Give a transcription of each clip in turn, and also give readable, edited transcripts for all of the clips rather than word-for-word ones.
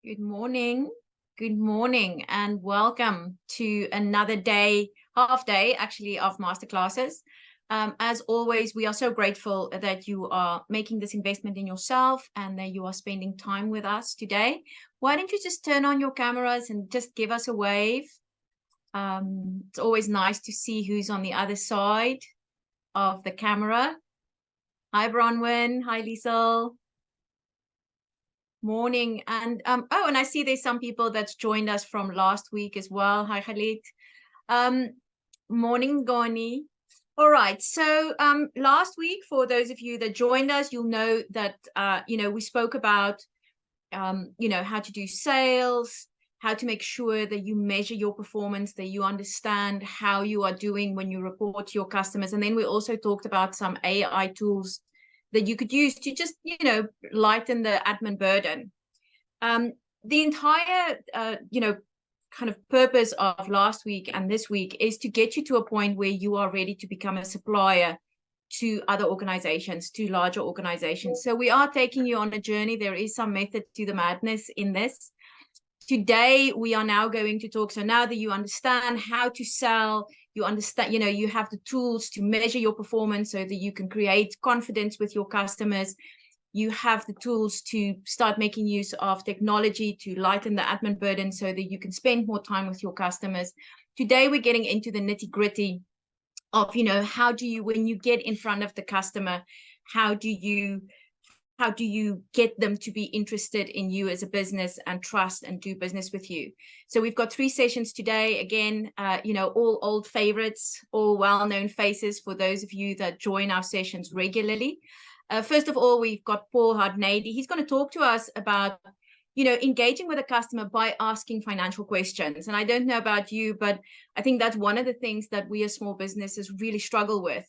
Good morning. Good morning and welcome to another day, half day actually, of masterclasses. As always, we are so grateful that you are making this investment in yourself and that you are spending time with us today. Why don't you just turn on your cameras and just give us a wave? It's always nice to see who's on the other side of the camera. Hi, Bronwyn. Hi, Liesel. Morning. And and I see there's some people that's joined us from last week as well. Hi, Khalid. Morning, Goni. All right. So last week, for those of you that joined us, you'll know that we spoke about how to do sales, how to make sure that you measure your performance, that you understand how you are doing when you report to your customers. And then we also talked about some AI tools that you could use to just, lighten the admin burden. The entire, kind of purpose of last week and this week is to get you to a point where you are ready to become a supplier to other organizations, to larger organizations. So we are taking you on a journey. There is some method to the madness in this. Today, we are now going to talk. So now that you understand how to sell, you understand, you have the tools to measure your performance so that you can create confidence with your customers. You have the tools to start making use of technology to lighten the admin burden so that you can spend more time with your customers. Today, we're getting into the nitty-gritty of, how do you, when you get in front of the customer, how do you get them to be interested in you as a business and trust and do business with you? So we've got 3 sessions today. Again, all old favorites, all well-known faces for those of you that join our sessions regularly. First of all, we've got Paul Hartnady. He's going to talk to us about, engaging with a customer by asking financial questions. And I don't know about you, but I think that's one of the things that we as small businesses really struggle with,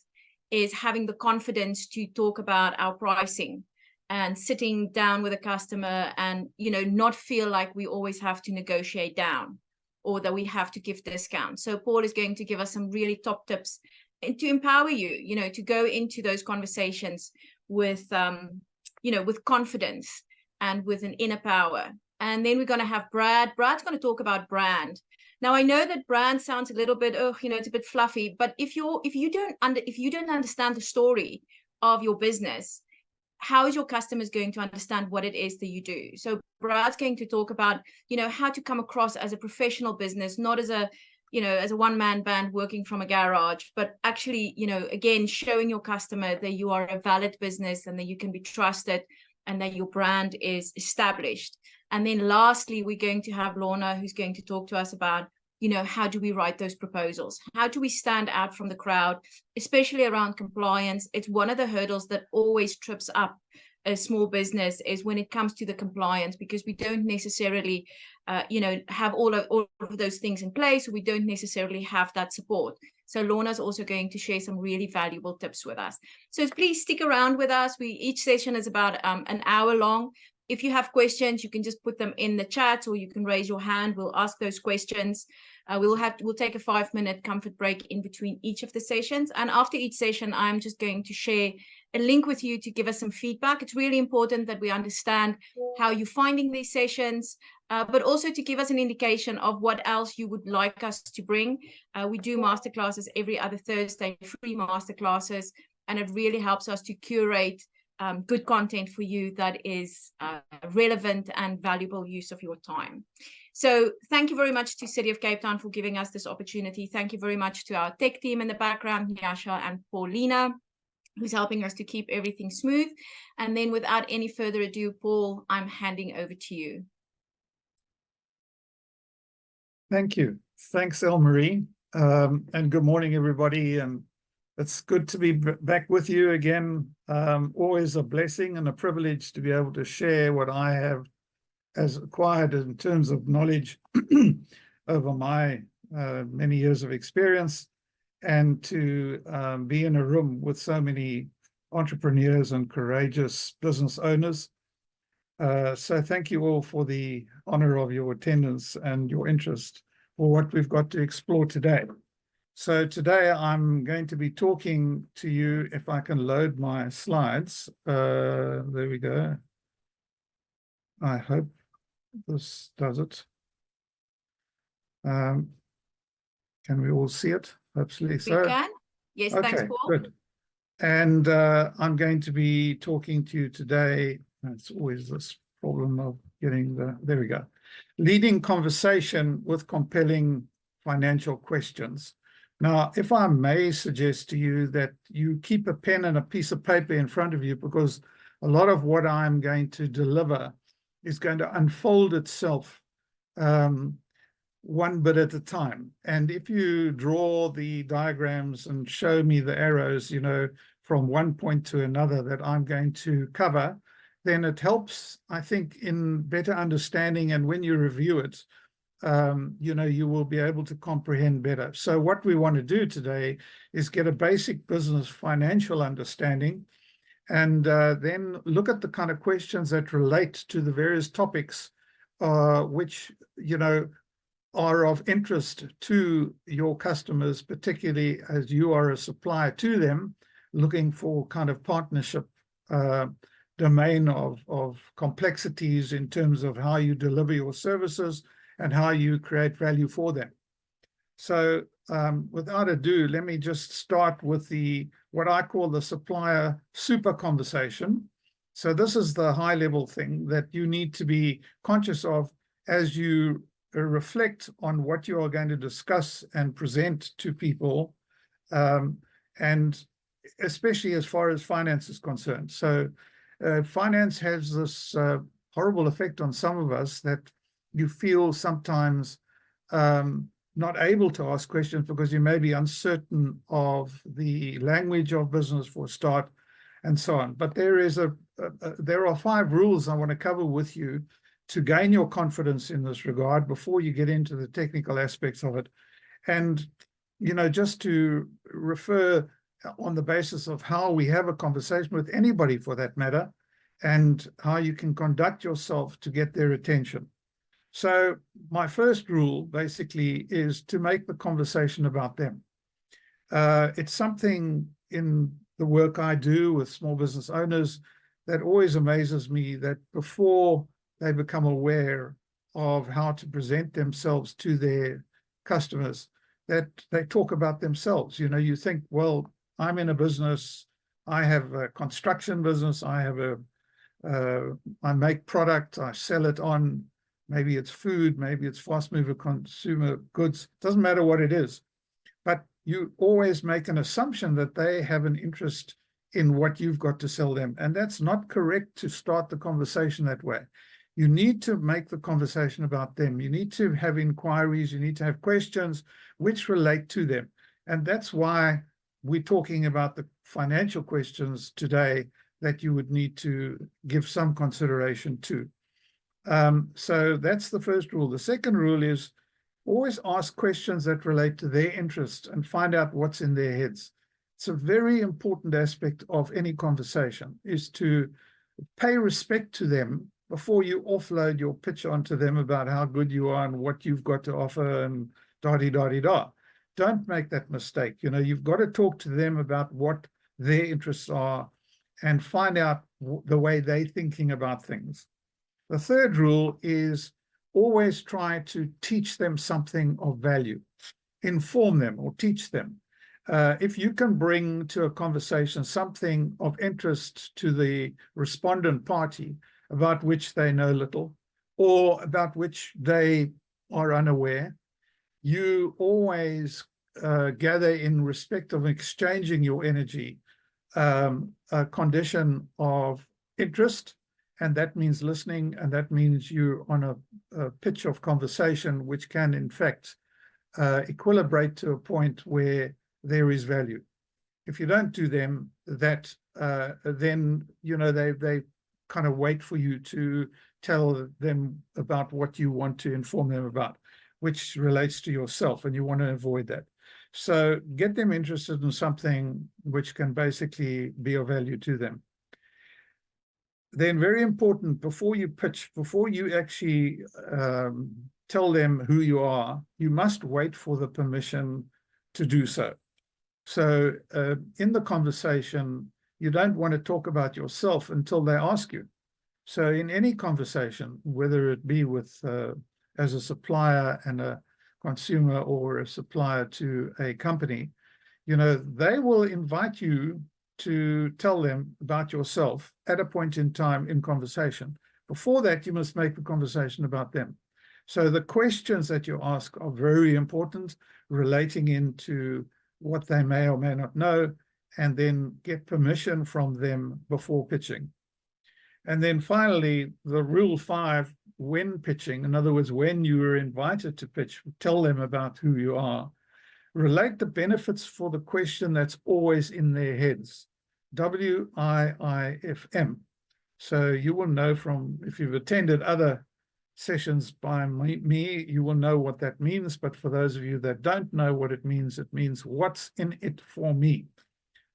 is having the confidence to talk about our pricing and sitting down with a customer and, not feel like we always have to negotiate down or that we have to give discounts. So Paul is going to give us some really top tips and to empower you, to go into those conversations with, with confidence and with an inner power. And then we're going to have Brad. Brad's going to talk about brand. Now, I know that brand sounds a little bit, it's a bit fluffy, but if you don't understand the story of your business, how is your customers going to understand what it is that you do? So Brad's going to talk about, how to come across as a professional business, not as a, as a one-man band working from a garage, but actually, again, showing your customer that you are a valid business and that you can be trusted and that your brand is established. And then lastly, we're going to have Lorna, who's going to talk to us about, how do we write those proposals? How do we stand out from the crowd, especially around compliance? It's one of the hurdles that always trips up a small business, is when it comes to the compliance, because we don't necessarily, have all of those things in place. We don't necessarily have that support. So Lorna's also going to share some really valuable tips with us. So please stick around with us. Each session is about an hour long. If you have questions, you can just put them in the chat or you can raise your hand. We'll ask those questions. We'll take a 5-minute comfort break in between each of the sessions. And after each session, I'm just going to share a link with you to give us some feedback. It's really important that we understand how you're finding these sessions, but also to give us an indication of what else you would like us to bring. We do masterclasses every other Thursday, free masterclasses, and it really helps us to curate good content for you that is relevant and valuable use of your time. So thank you very much to City of Cape Town for giving us this opportunity. Thank you very much to our tech team in the background, Nyasha and Paulina, who's helping us to keep everything smooth. And then without any further ado, Paul, I'm handing over to you. Thank you. Thanks, Elmarie. And good morning, everybody. And it's good to be back with you again. Always a blessing and a privilege to be able to share what I have as acquired in terms of knowledge over my many years of experience, and to be in a room with so many entrepreneurs and courageous business owners. So thank you all for the honor of your attendance and your interest for what we've got to explore today. So today I'm going to be talking to you, if I can load my slides. There we go. I hope this does it. Can we all see it? Absolutely We so. can. Yes, thanks, Okay, Paul. good. And I'm going to be talking to you today. It's always this problem of getting there we go. Leading conversation with compelling financial questions. Now, if I may suggest to you that you keep a pen and a piece of paper in front of you, because a lot of what I'm going to deliver is going to unfold itself one bit at a time. And if you draw the diagrams and show me the arrows, from one point to another that I'm going to cover, then it helps, I think, in better understanding. And when you review it, you will be able to comprehend better. So what we want to do today is get a basic business financial understanding, and then look at the kind of questions that relate to the various topics which, are of interest to your customers, particularly as you are a supplier to them, looking for kind of partnership domain of complexities in terms of how you deliver your services and how you create value for them. So without ado, let me just start with what I call the supplier super conversation. So this is the high level thing that you need to be conscious of as you reflect on what you are going to discuss and present to people, and especially as far as finance is concerned. So finance has this horrible effect on some of us that you feel sometimes not able to ask questions because you may be uncertain of the language of business for a start, and so on. But there are 5 rules I want to cover with you to gain your confidence in this regard before you get into the technical aspects of it. And, just to refer on the basis of how we have a conversation with anybody for that matter, and how you can conduct yourself to get their attention. So my first rule basically is to make the conversation about them. It's something in the work I do with small business owners that always amazes me, that before they become aware of how to present themselves to their customers, that they talk about themselves. You think, well, I'm in a business, I have a construction business, I make product, I sell it on, maybe it's food, maybe it's fast mover consumer goods, doesn't matter what it is. But you always make an assumption that they have an interest in what you've got to sell them. And that's not correct to start the conversation that way. You need to make the conversation about them. You need to have inquiries. You need to have questions which relate to them. And that's why we're talking about the financial questions today that you would need to give some consideration to. So that's the first rule. The second rule is always ask questions that relate to their interest and find out what's in their heads. It's a very important aspect of any conversation, is to pay respect to them before you offload your pitch onto them about how good you are and what you've got to offer and da-di-da-di-da. Don't make that mistake. You've got to talk to them about what their interests are and find out the way they're thinking about things. The third rule is always try to teach them something of value, inform them or teach them. If you can bring to a conversation something of interest to the respondent party about which they know little or about which they are unaware, you always gather, in respect of exchanging your energy, a condition of interest, and that means listening, and that means you're on a pitch of conversation which can, in fact, equilibrate to a point where there is value. If you don't do them that, then they kind of wait for you to tell them about what you want to inform them about, which relates to yourself, and you want to avoid that. So get them interested in something which can basically be of value to them. Then, very important, before you pitch, before you actually tell them who you are, you must wait for the permission to do so. So in the conversation, you don't want to talk about yourself until they ask you. So in any conversation, whether it be with as a supplier and a consumer or a supplier to a company, they will invite you to tell them about yourself at a point in time in conversation. Before that, you must make the conversation about them. So the questions that you ask are very important, relating into what they may or may not know, and then get permission from them before pitching. And then finally, the rule 5, when pitching, in other words, when you are invited to pitch, tell them about who you are. Relate the benefits for the question that's always in their heads. WIIFM. So you will know from, if you've attended other sessions by me, you will know what that means. But for those of you that don't know what it means what's in it for me.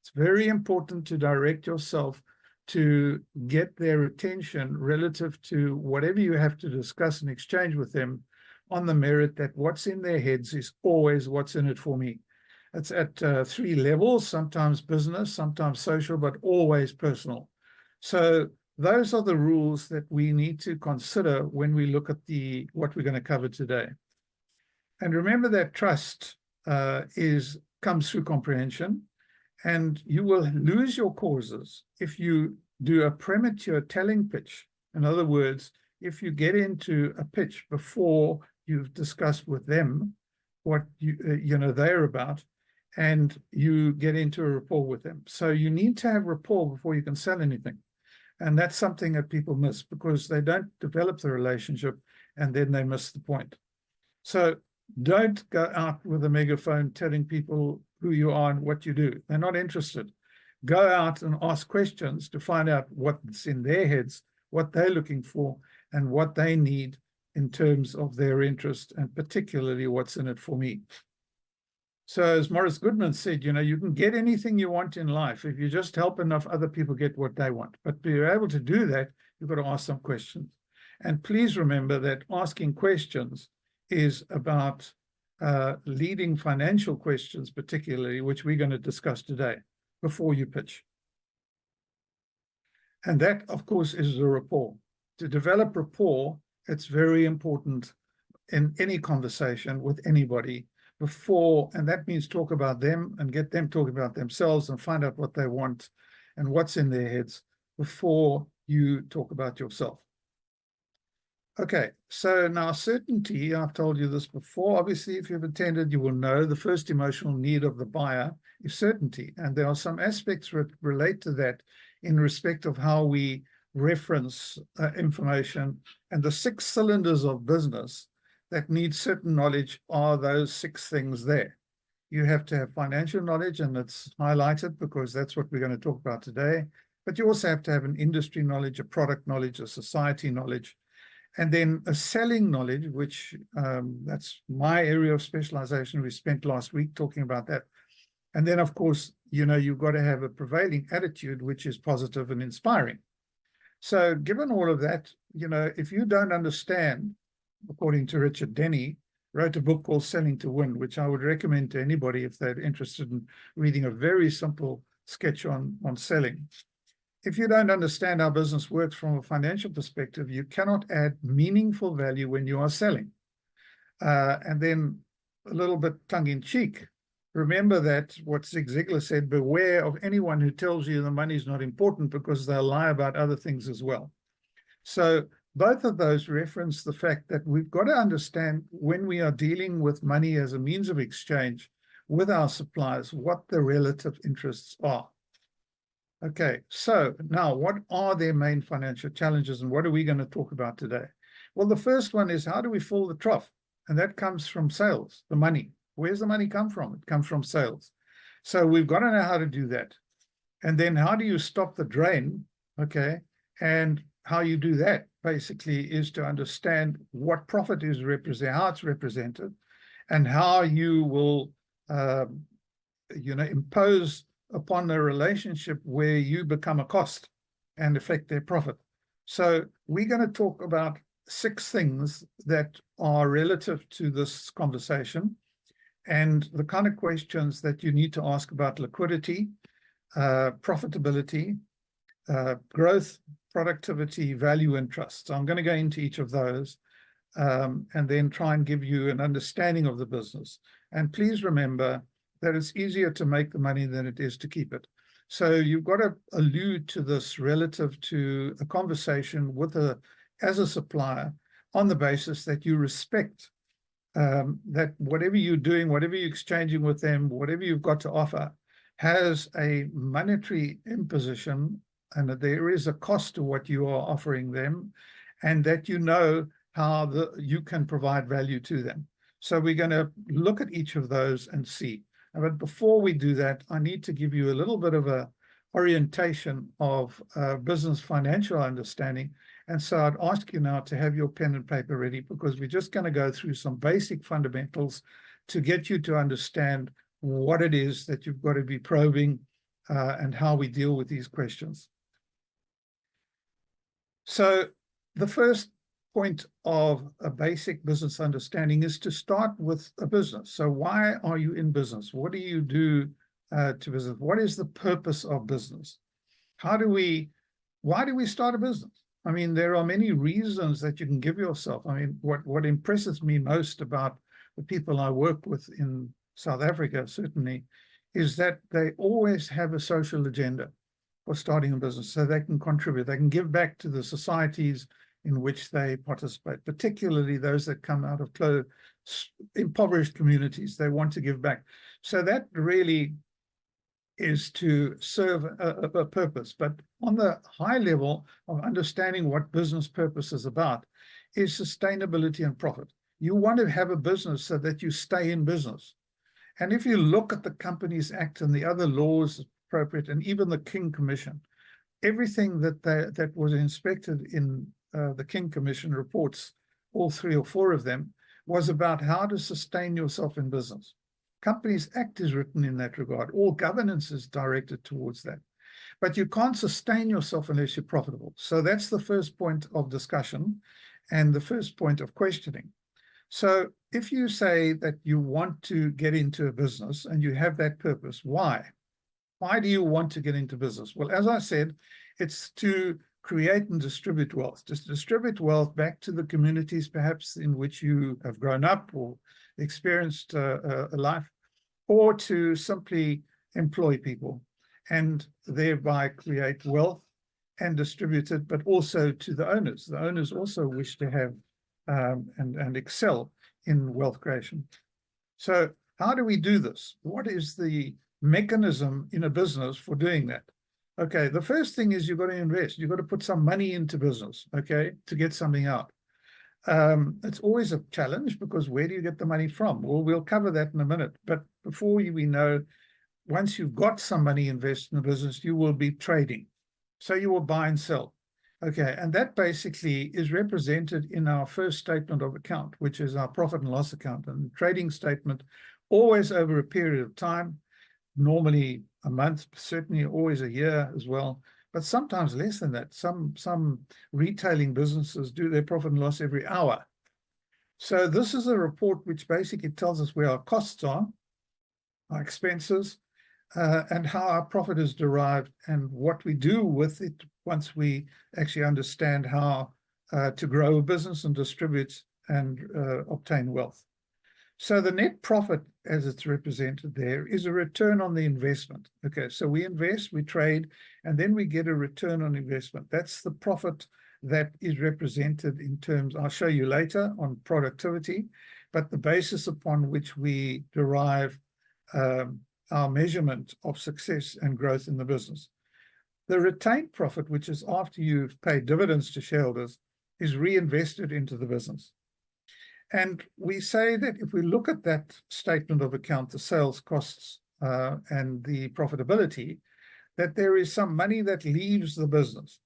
It's very important to direct yourself to get their attention relative to whatever you have to discuss and exchange with them, on the merit that what's in their heads is always what's in it for me. It's at 3 levels, sometimes business, sometimes social, but always personal. So those are the rules that we need to consider when we look at what we're going to cover today. And remember that trust comes through comprehension, and you will lose your causes if you do a premature telling pitch. In other words, if you get into a pitch before you've discussed with them what they're about, and you get into a rapport with them. So you need to have rapport before you can sell anything. And that's something that people miss because they don't develop the relationship and then they miss the point. So don't go out with a megaphone telling people who you are and what you do. They're not interested. Go out and ask questions to find out what's in their heads, what they're looking for, and what they need in terms of their interest, and particularly what's in it for me. So as Morris Goodman said, you can get anything you want in life if you just help enough other people get what they want. But to be able to do that, you've got to ask some questions. And please remember that asking questions is about leading financial questions, particularly, which we're going to discuss today, before you pitch. And that, of course, is the rapport. To develop rapport, it's very important in any conversation with anybody before, and that means talk about them and get them talking about themselves and find out what they want and what's in their heads before you talk about yourself. Okay, so now certainty, I've told you this before. Obviously, if you've attended, you will know the first emotional need of the buyer is certainty. And there are some aspects that relate to that in respect of how we reference information. And the 6 cylinders of business that need certain knowledge are those 6 things there. You have to have financial knowledge, and it's highlighted because that's what we're going to talk about today. But you also have to have an industry knowledge, a product knowledge, a society knowledge, and then a selling knowledge, which that's my area of specialization. We spent last week talking about that. And then, of course, you've got to have a prevailing attitude, which is positive and inspiring. So given all of that, if you don't understand, according to Richard Denny, wrote a book called Selling to Win, which I would recommend to anybody if they're interested in reading a very simple sketch on selling. If you don't understand how business works from a financial perspective, you cannot add meaningful value when you are selling. And then a little bit tongue-in-cheek, remember that what Zig Ziglar said, beware of anyone who tells you the money is not important, because they'll lie about other things as well. So both of those reference the fact that we've got to understand when we are dealing with money as a means of exchange with our suppliers, what the relative interests are. Okay, so now what are their main financial challenges and what are we going to talk about today? Well, the first one is, how do we fill the trough? And that comes from sales, the money. Where's the money come from? It comes from sales. So we've got to know how to do that. And then how do you stop the drain? Okay, and how you do that basically is to understand what profit is represented, how it's represented, and how you will impose upon a relationship where you become a cost and affect their profit. So we're going to talk about 6 things that are relative to this conversation, and the kind of questions that you need to ask about liquidity, profitability, growth, productivity, value, and trust. So I'm going to go into each of those and then try and give you an understanding of the business. And please remember that it's easier to make the money than it is to keep it. So you've got to allude to this relative to a conversation with as a supplier on the basis that you respect that whatever you're doing, whatever you're exchanging with them, whatever you've got to offer, has a monetary imposition, and that there is a cost to what you are offering them, and that you know how you can provide value to them. So we're going to look at each of those and see. But before we do that, I need to give you a little bit of a orientation of business financial understanding. And so I'd ask you now to have your pen and paper ready, because we're just going to go through some basic fundamentals to get you to understand what it is that you've got to be probing and how we deal with these questions. So the first point of a basic business understanding is to start with a business. So why are you in business? What do you do to business? What is the purpose of business? Why do we start a business? I mean, there are many reasons that you can give yourself. I mean, what impresses me most about the people I work with in South Africa, certainly, is that they always have a social agenda for starting a business, so they can contribute. They can give back to the societies in which they participate, particularly those that come out of impoverished communities. They want to give back. So that really is to serve a purpose. But on the high level of understanding what business purpose is about is sustainability and profit. You want to have a business so that you stay in business. And if you look at the Companies Act and the other laws appropriate, and even the King Commission, everything that was inspected in the King Commission reports, all 3 or 4 of them, was about how to sustain yourself in business. Companies Act is written in that regard. All governance is directed towards that. But you can't sustain yourself unless you're profitable. So that's the first point of discussion and the first point of questioning. So if you say that you want to get into a business and you have that purpose, why? Why do you want to get into business? Well, as I said, it's to create and distribute wealth, just distribute wealth back to the communities perhaps in which you have grown up or experienced a life, or to simply employ people and thereby create wealth and distribute it, but also to the owners. The owners also wish to have and excel in wealth creation. So how do we do this? What is the mechanism in a business for doing that? Okay, the first thing is you've got to invest. You've got to put some money into business, okay, to get something out. It's always a challenge, because where do you get the money from? Well, we'll cover that in a minute. But before we know, once you've got some money invested in the business, you will be trading. So you will buy and sell. Okay, and that basically is represented in our first statement of account, which is our profit and loss account. And trading statement, always over a period of time, normally a month, certainly always a year as well, but sometimes less than that. Some retailing businesses do their profit and loss every hour. So this is a report which basically tells us where our costs are, our expenses, and how our profit is derived and what we do with it once we actually understand how to grow a business and distribute and obtain wealth. So the net profit, as it's represented there, is a return on the investment. Okay, so we invest, we trade, and then we get a return on investment. That's the profit that is represented in terms, I'll show you later, on productivity, but the basis upon which we derive our measurement of success and growth in the business. The retained profit, which is after you've paid dividends to shareholders, is reinvested into the business. And we say that if we look at that statement of account, the sales costs and the profitability, that there is some money that leaves the business,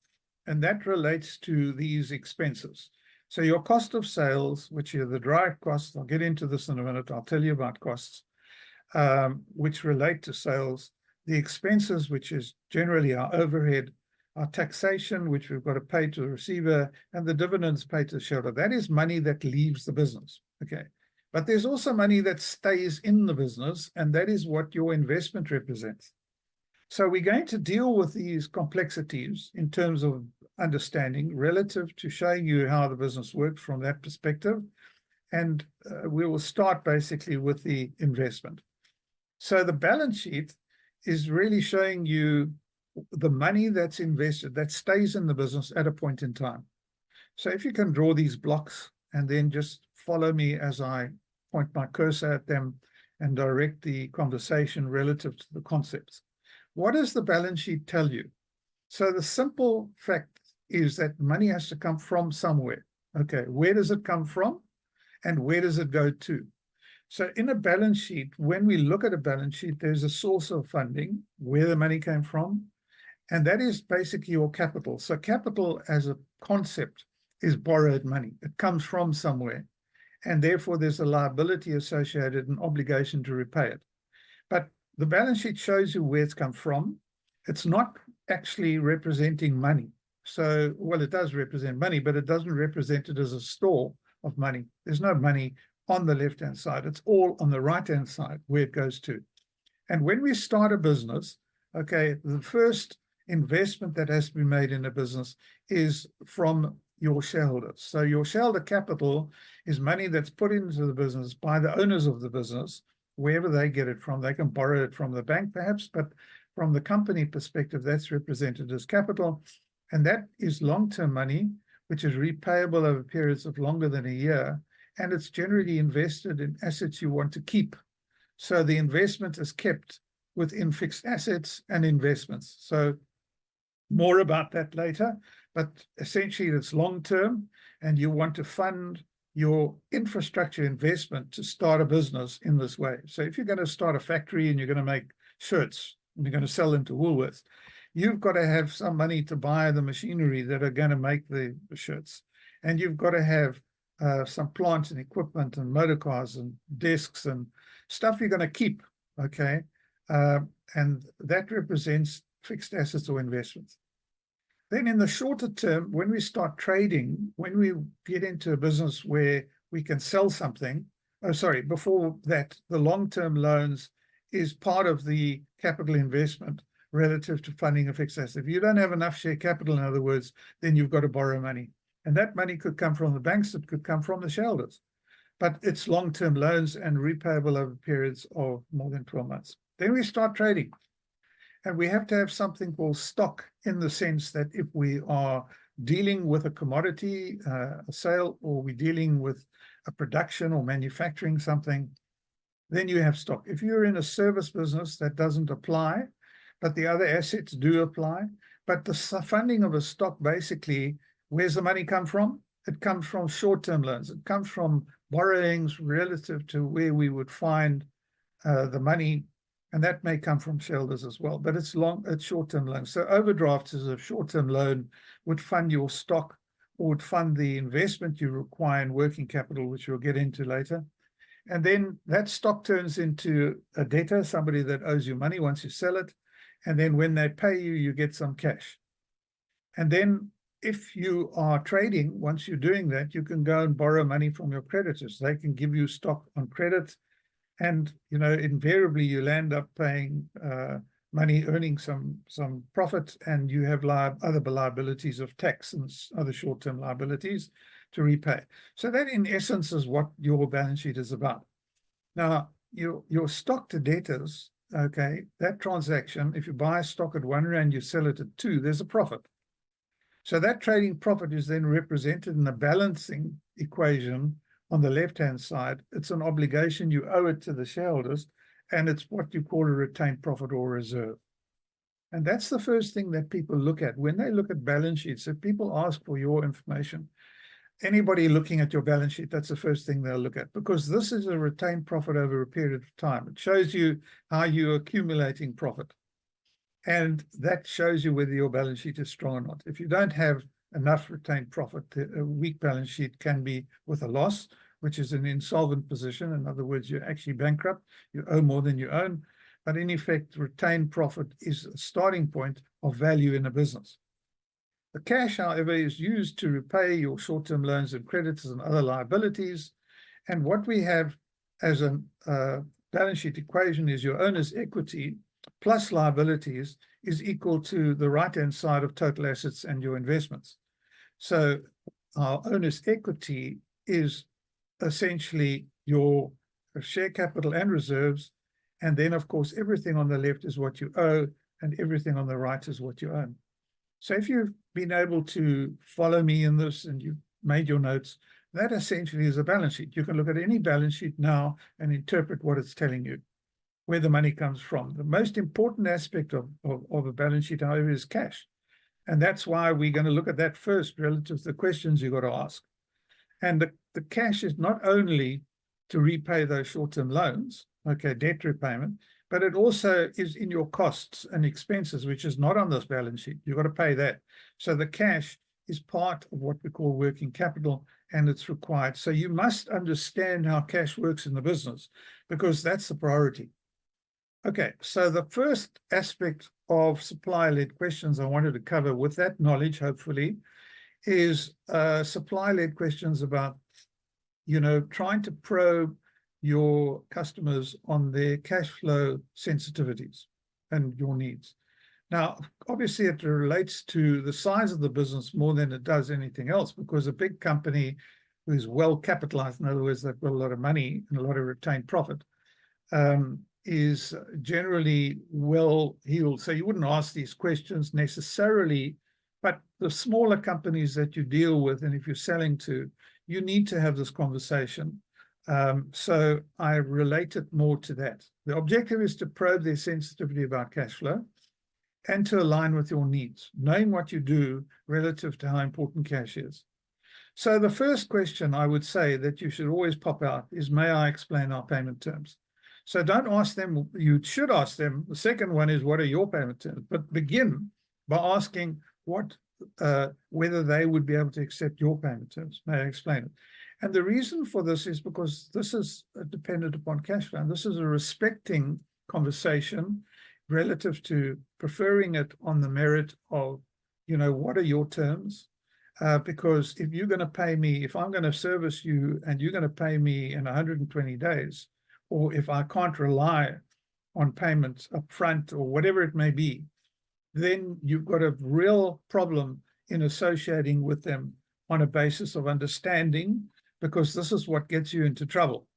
and that relates to these expenses. So your cost of sales, which are the direct costs, I'll get into this in a minute, I'll tell you about costs, which relate to sales, the expenses, which is generally our overhead, our taxation, which we've got to pay to the receiver, and the dividends paid to the shareholder. That is money that leaves the business, okay? But there's also money that stays in the business, and that is what your investment represents. So we're going to deal with these complexities in terms of understanding relative to showing you how the business works from that perspective. And we will start basically with the investment. So the balance sheet is really showing you the money that's invested, that stays in the business at a point in time. So if you can draw these blocks and then just follow me as I point my cursor at them and direct the conversation relative to the concepts. What does the balance sheet tell you? So the simple fact is that money has to come from somewhere. Okay, where does it come from and where does it go to? So in a balance sheet, when we look at a balance sheet, there's a source of funding, where the money came from, and that is basically your capital. So capital as a concept is borrowed money. It comes from somewhere, and therefore there's a liability associated, an obligation to repay it. But the balance sheet shows you where it's come from. It's not actually representing money. So, well, it does represent money, but it doesn't represent it as a store of money. There's no money on the left-hand side. It's all on the right-hand side where it goes to. And when we start a business, okay, the first investment that has to be made in a business is from your shareholders. So your shareholder capital is money that's put into the business by the owners of the business, wherever they get it from. They can borrow it from the bank perhaps, but from the company perspective, that's represented as capital. And that is long-term money, which is repayable over periods of longer than a year. And it's generally invested in assets you want to keep. So the investment is kept within fixed assets and investments. So more about that later, but essentially it's long-term and you want to fund your infrastructure investment to start a business in this way. So if you're going to start a factory and you're going to make shirts and you're going to sell them to Woolworths, you've got to have some money to buy the machinery that are going to make the shirts. And you've got to have some plant and equipment and motor cars and desks and stuff you're going to keep, okay? And that represents fixed assets or investments. Then in the shorter term, when we start trading, when we get into a business where we can sell something, before that, the long-term loans is part of the capital investment relative to funding a fixed asset. If you don't have enough share capital, in other words, then you've got to borrow money. And that money could come from the banks, it could come from the shareholders. But it's long-term loans and repayable over periods of more than 12 months. Then we start trading. And we have to have something called stock, in the sense that if we are dealing with a commodity, a sale, or we're dealing with a production or manufacturing something, then you have stock. If you're in a service business, that doesn't apply, but the other assets do apply. But the funding of a stock, basically, where's the money come from? It comes from short-term loans. It comes from borrowings relative to where we would find the money. And that may come from shareholders as well, but it's short-term loans. So overdrafts as a short-term loan would fund your stock or would fund the investment you require in working capital, which we'll get into later. And then that stock turns into a debtor, somebody that owes you money once you sell it. And then when they pay you, you get some cash. And then if you are trading, once you're doing that, you can go and borrow money from your creditors. They can give you stock on credit. And, you know, invariably you'll end up paying money, earning some profit, and you have other liabilities of tax and other short-term liabilities to repay. So that, in essence, is what your balance sheet is about. Now, your stock to debtors, okay, that transaction, if you buy stock at R1, you sell it at 2, there's a profit. So that trading profit is then represented in a balancing equation. On the left-hand side, it's an obligation, you owe it to the shareholders, and it's what you call a retained profit or reserve. And that's the first thing that people look at when they look at balance sheets. If people ask for your information, anybody looking at your balance sheet, that's the first thing they'll look at, because this is a retained profit over a period of time. It shows you how you're accumulating profit. And that shows you whether your balance sheet is strong or not. If you don't have enough retained profit, a weak balance sheet can be with a loss, which is an insolvent position. In other words, you're actually bankrupt. You owe more than you own. But in effect, retained profit is a starting point of value in a business. The cash, however, is used to repay your short-term loans and creditors and other liabilities. And what we have as a balance sheet equation is your owner's equity plus liabilities is equal to the right-hand side of total assets and your investments. So our owner's equity is essentially your share capital and reserves. And then, of course, everything on the left is what you owe, and everything on the right is what you own. So if you've been able to follow me in this and you've made your notes, that essentially is a balance sheet. You can look at any balance sheet now and interpret what it's telling you, where the money comes from. The most important aspect of a balance sheet, however, is cash. And that's why we're going to look at that first relative to the questions you've got to ask. And the cash is not only to repay those short-term loans, okay, debt repayment, but it also is in your costs and expenses, which is not on this balance sheet. You've got to pay that. So the cash is part of what we call working capital, and it's required. So you must understand how cash works in the business, because that's the priority. Okay, so the first aspect of supply-led questions I wanted to cover with that knowledge, hopefully, is supply-led questions about, trying to probe your customers on their cash flow sensitivities and your needs. Now, obviously, it relates to the size of the business more than it does anything else, because a big company who is well capitalized, in other words, they've got a lot of money and a lot of retained profit, is generally well-heeled. So you wouldn't ask these questions necessarily, but the smaller companies that you deal with, and if you're selling to, you need to have this conversation. So I relate it more to that. The objective is to probe their sensitivity about cash flow and to align with your needs, knowing what you do relative to how important cash is. So the first question I would say that you should always pop out is, may I explain our payment terms? So don't ask them, you should ask them. The second one is, what are your payment terms? But begin by asking whether they would be able to accept your payment terms. May I explain it? And the reason for this is because this is dependent upon cash flow. And this is a respecting conversation relative to preferring it on the merit of, what are your terms? Because if you're going to pay me, if I'm going to service you and you're going to pay me in 120 days, or if I can't rely on payments up front or whatever it may be, then you've got a real problem in associating with them on a basis of understanding, because this is what gets you into trouble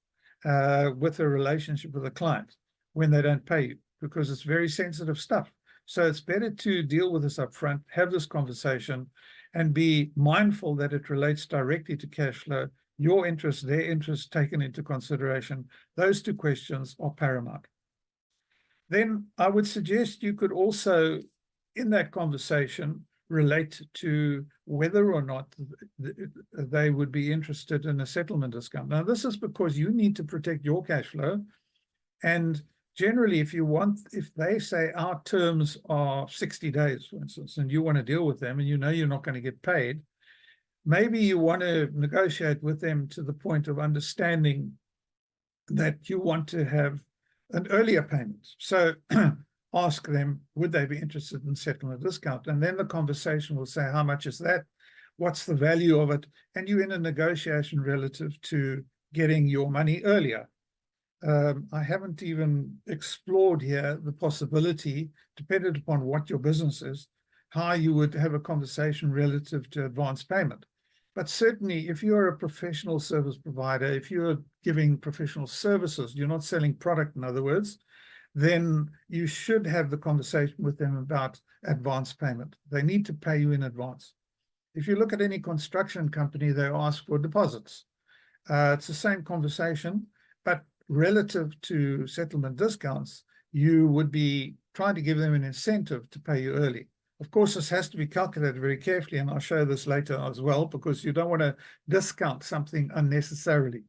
with a relationship with a client when they don't pay you, because it's very sensitive stuff. So it's better to deal with this up front, have this conversation, and be mindful that it relates directly to cash flow, your interest, their interest taken into consideration. Those two questions are paramount. Then I would suggest you could also, in that conversation, relate to whether or not they would be interested in a settlement discount. Now, this is because you need to protect your cash flow. And generally, if they say our terms are 60 days, for instance, and you want to deal with them and you're not going to get paid, maybe you want to negotiate with them to the point of understanding that you want to have an earlier payment. So ask them, would they be interested in settling a discount? And then the conversation will say, how much is that? What's the value of it? And you're in a negotiation relative to getting your money earlier. I haven't even explored here the possibility, dependent upon what your business is, how you would have a conversation relative to advance payment. But certainly, if you're a professional service provider, if you're giving professional services, you're not selling product, in other words, then you should have the conversation with them about advance payment. They need to pay you in advance. If you look at any construction company, they ask for deposits. It's the same conversation, but relative to settlement discounts, you would be trying to give them an incentive to pay you early. Of course, this has to be calculated very carefully, and I'll show this later as well, because you don't want to discount something unnecessarily.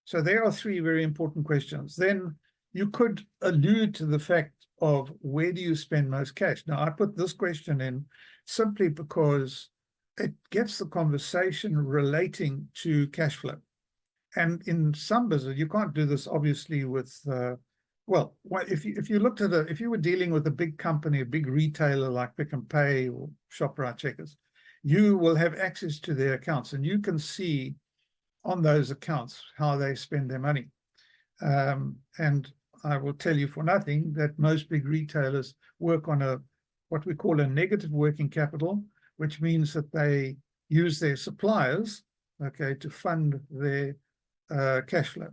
So there are three very important questions. Then you could allude to the fact of, where do you spend most cash? Now, I put this question in simply because it gets the conversation relating to cash flow. And in some business, you can't do this obviously with, if you were dealing with a big company, a big retailer like Pick and Pay or ShopRite, Checkers, you will have access to their accounts, and you can see on those accounts how they spend their money. And I will tell you for nothing that most big retailers work on what we call a negative working capital, which means that they use their suppliers, okay, to fund their cash flow.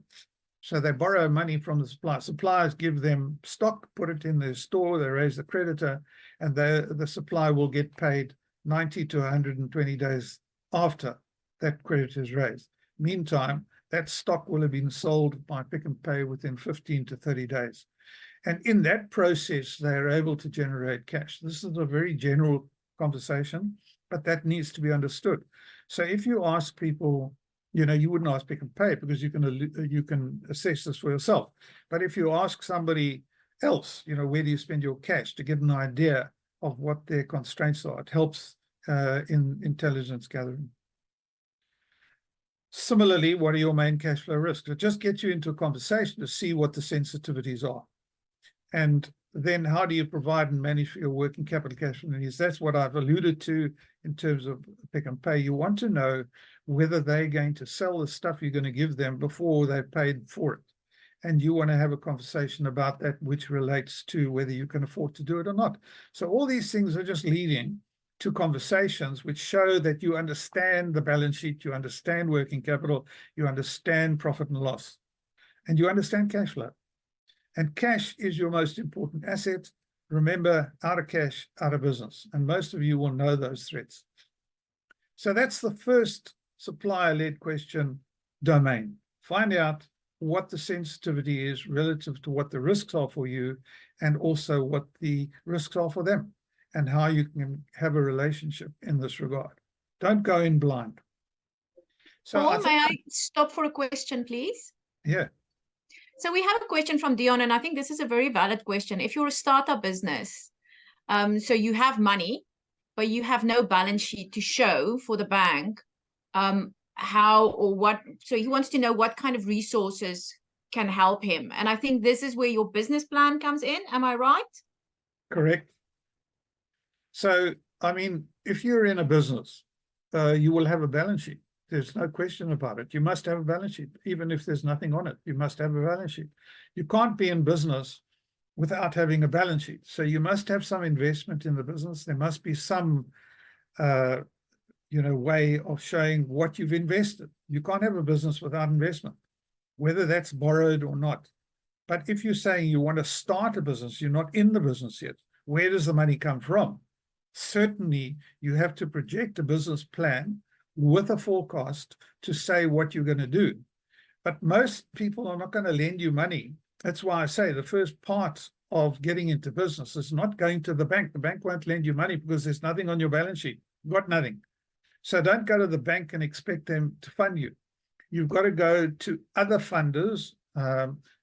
So they borrow money from the suppliers. Suppliers give them stock, put it in their store, they raise the creditor, and the supplier will get paid 90 to 120 days after that credit is raised. Meantime, that stock will have been sold by Pick and Pay within 15 to 30 days. And in that process, they are able to generate cash. This is a very general conversation, but that needs to be understood. So if you ask people, you wouldn't ask Pick and Pay because you can assess this for yourself. But if you ask somebody else, where do you spend your cash, to get an idea of what their constraints are, it helps in intelligence gathering. Similarly, what are your main cash flow risks? It just gets you into a conversation to see what the sensitivities are. And then how do you provide and manage for your working capital cash flow needs? That's what I've alluded to in terms of Pick and Pay. You want to know whether they're going to sell the stuff you're going to give them before they've paid for it. And you want to have a conversation about that, which relates to whether you can afford to do it or not. So all these things are just leading to conversations which show that you understand the balance sheet, you understand working capital, you understand profit and loss, and you understand cash flow. And cash is your most important asset. Remember, out of cash, out of business. And most of you will know those threats. So that's the first supplier-led question domain. Find out what the sensitivity is relative to what the risks are for you, and also what the risks are for them, and how you can have a relationship in this regard. Don't go in blind. So Paul, may I stop for a question, please? Yeah. So we have a question from Dion, and I think this is a very valid question. If you're a startup business, so you have money, but you have no balance sheet to show for the bank, how or what, so he wants to know what kind of resources can help him. And I think this is where your business plan comes in. Am I right? Correct. So, I mean, if you're in a business, you will have a balance sheet. There's no question about it. You must have a balance sheet. Even if there's nothing on it, you must have a balance sheet. You can't be in business without having a balance sheet. So you must have some investment in the business. There must be some way of showing what you've invested. You can't have a business without investment, whether that's borrowed or not. But if you're saying you want to start a business, you're not in the business yet, where does the money come from? Certainly, you have to project a business plan with a forecast to say what you're going to do. But most people are not going to lend you money. That's why I say the first part of getting into business is not going to the bank. The bank won't lend you money because there's nothing on your balance sheet. You've got nothing. So don't go to the bank and expect them to fund you. You've got to go to other funders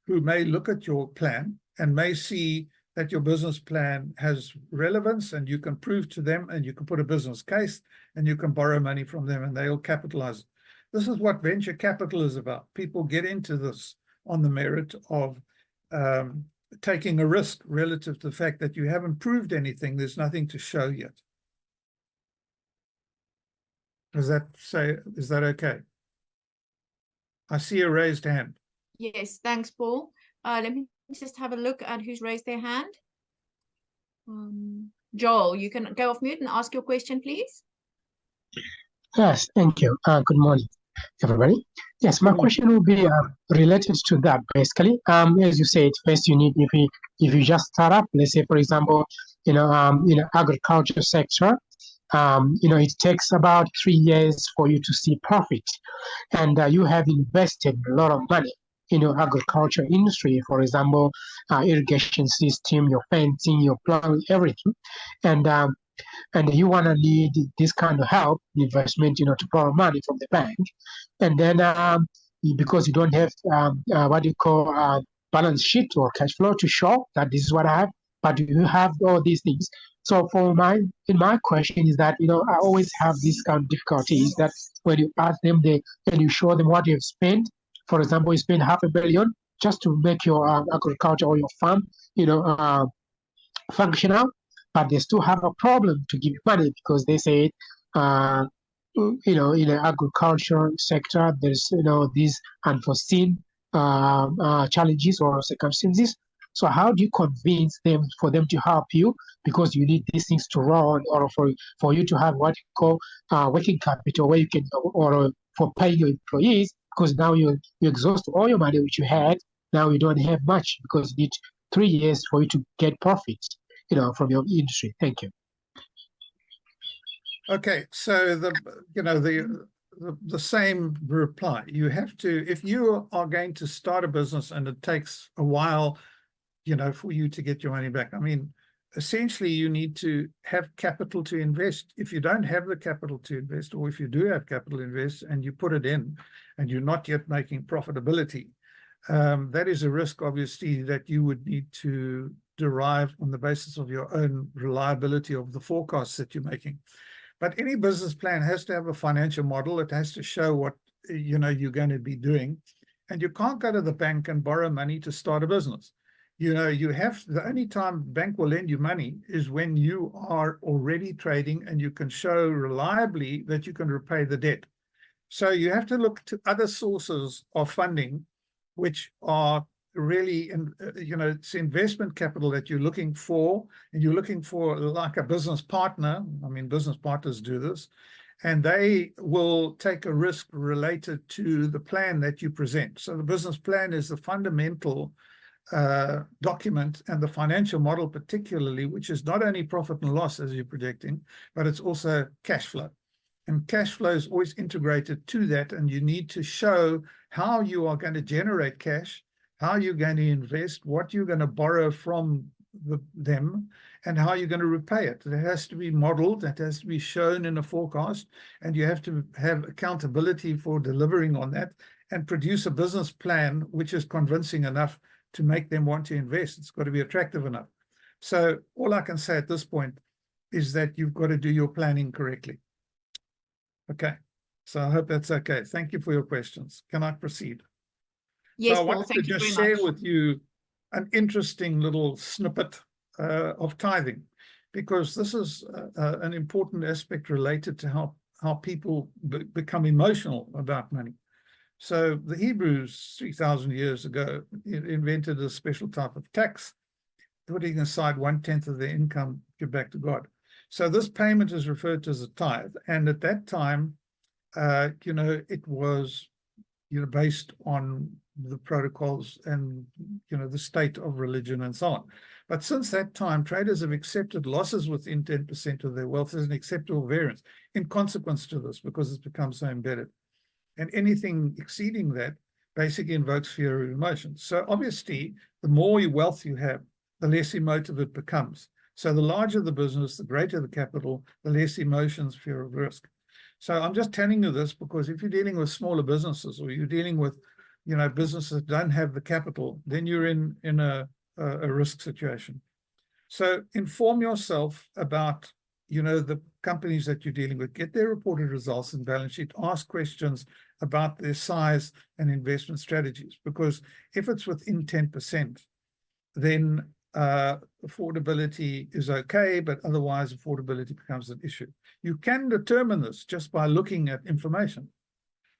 who may look at your plan and may see that your business plan has relevance, and you can prove to them, and you can put a business case, and you can borrow money from them, and they'll capitalize it. This is what venture capital is about. People get into this on the merit of taking a risk relative to the fact that you haven't proved anything. There's nothing to show yet. Is that okay? I see a raised hand. Yes, thanks, Paul. Let me just have a look at who's raised their hand. Joel, you can go off mute and ask your question, please. Yes, thank you. Good morning, everybody. Yes, my question will be related to that, basically. As you said, first you need, if you just start up, let's say, for example, agriculture sector, it takes about 3 years for you to see profit, and you have invested a lot of money in your agriculture industry, for example, irrigation system, your fencing, your plumbing, everything, and you want to need this kind of help, investment, to borrow money from the bank, and then because you don't have what you call balance sheet or cash flow to show that this is what I have, but you have all these things. So my question is that, I always have this kind of difficulty is that when you ask them, and you show them what you have spent. For example, you spend $500,000 just to make your agriculture or your farm, functional, but they still have a problem to give you money because they say, in the agriculture sector, there's, these unforeseen challenges or circumstances. So how do you convince them for them to help you, because you need these things to run, or for you to have what you call working capital, where you can, or for paying your employees, because now you exhaust all your money which you had. Now you don't have much because you need 3 years for you to get profits, from your industry. Thank you. Okay, so the same reply. You have to, if you are going to start a business and it takes a while, for you to get your money back. I mean, essentially, you need to have capital to invest. If you don't have the capital to invest, or if you do have capital to invest and you put it in and you're not yet making profitability, that is a risk, obviously, that you would need to derive on the basis of your own reliability of the forecasts that you're making. But any business plan has to have a financial model. It has to show what you're going to be doing. And you can't go to the bank and borrow money to start a business. The only time bank will lend you money is when you are already trading and you can show reliably that you can repay the debt. So you have to look to other sources of funding, which are really, it's investment capital that you're looking for, and you're looking for like a business partner. I mean, business partners do this, and they will take a risk related to the plan that you present. So the business plan is the fundamental document, and the financial model particularly, which is not only profit and loss as you're projecting, but it's also cash flow. And cash flow is always integrated to that, and you need to show how you are going to generate cash, how you're going to invest, what you're going to borrow from them, and how you're going to repay it. It has to be modeled, it has to be shown in a forecast, and you have to have accountability for delivering on that and produce a business plan which is convincing enough to make them want to invest. It's got to be attractive enough. So all I can say at this point is that you've got to do your planning correctly. Okay, so I hope that's okay. Thank you for your questions. Can I proceed? Yes, so I Paul, wanted thank to you just very share much. with you an interesting little snippet of tithing, because this is an important aspect related to how people become emotional about money. So the Hebrews 3,000 years ago invented a special type of tax, putting aside 1/10 of their income to give back to God. So this payment is referred to as a tithe. And at that time, it was, based on the protocols and, the state of religion and so on. But since that time, traders have accepted losses within 10% of their wealth as an acceptable variance in consequence to this, because it's become so embedded. And anything exceeding that basically invokes fear of emotion. So obviously, the more wealth you have, the less emotive it becomes. So the larger the business, the greater the capital, the less emotions, fear of risk. So I'm just telling you this because if you're dealing with smaller businesses, or you're dealing with, businesses that don't have the capital, then you're in a risk situation. So inform yourself about, the companies that you're dealing with. Get their reported results and balance sheet. Ask questions about their size and investment strategies, because if it's within 10%, then affordability is okay, but otherwise affordability becomes an issue. You can determine this just by looking at information.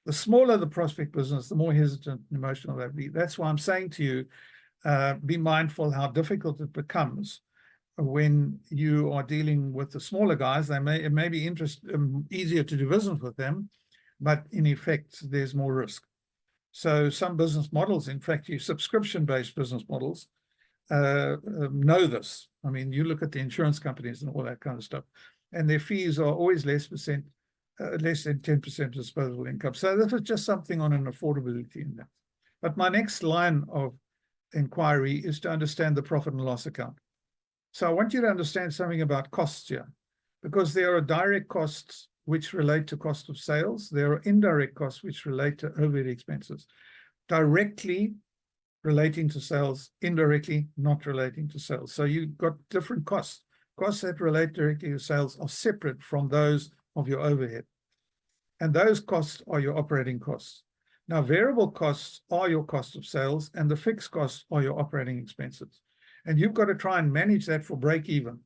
The smaller the prospect business, the more hesitant and emotional they'll be. That's why I'm saying to you, be mindful how difficult it becomes when you are dealing with the smaller guys. It may be easier to do business with them, but in effect, there's more risk. So some business models, in fact, subscription-based business models, know this. I mean, you look at the insurance companies and all that kind of stuff, and their fees are always less than 10% of disposable income. So this is just something on an affordability in that. But my next line of inquiry is to understand the profit and loss account. So I want you to understand something about costs here, because there are direct costs which relate to cost of sales. There are indirect costs which relate to overhead expenses. Directly relating to sales, indirectly not relating to sales. So you've got different costs. Costs that relate directly to sales are separate from those of your overhead. And those costs are your operating costs. Now, variable costs are your cost of sales, and the fixed costs are your operating expenses. And you've got to try and manage that for break even,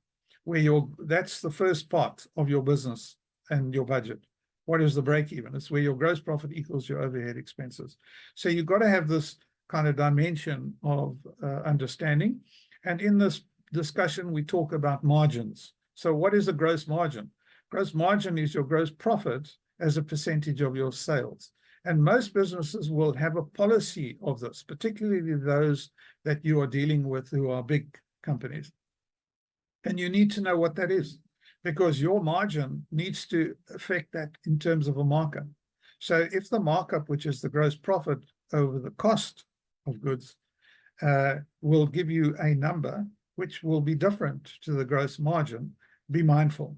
where that's the first part of your business and your budget. What is the break even? It's where your gross profit equals your overhead expenses. So you've got to have this kind of dimension of understanding. And in this discussion, we talk about margins. So what is a gross margin? Gross margin is your gross profit as a percentage of your sales. And most businesses will have a policy of this, particularly those that you are dealing with who are big companies. And you need to know what that is, because your margin needs to affect that in terms of a markup. So if the markup, which is the gross profit over the cost of goods, will give you a number which will be different to the gross margin, be mindful.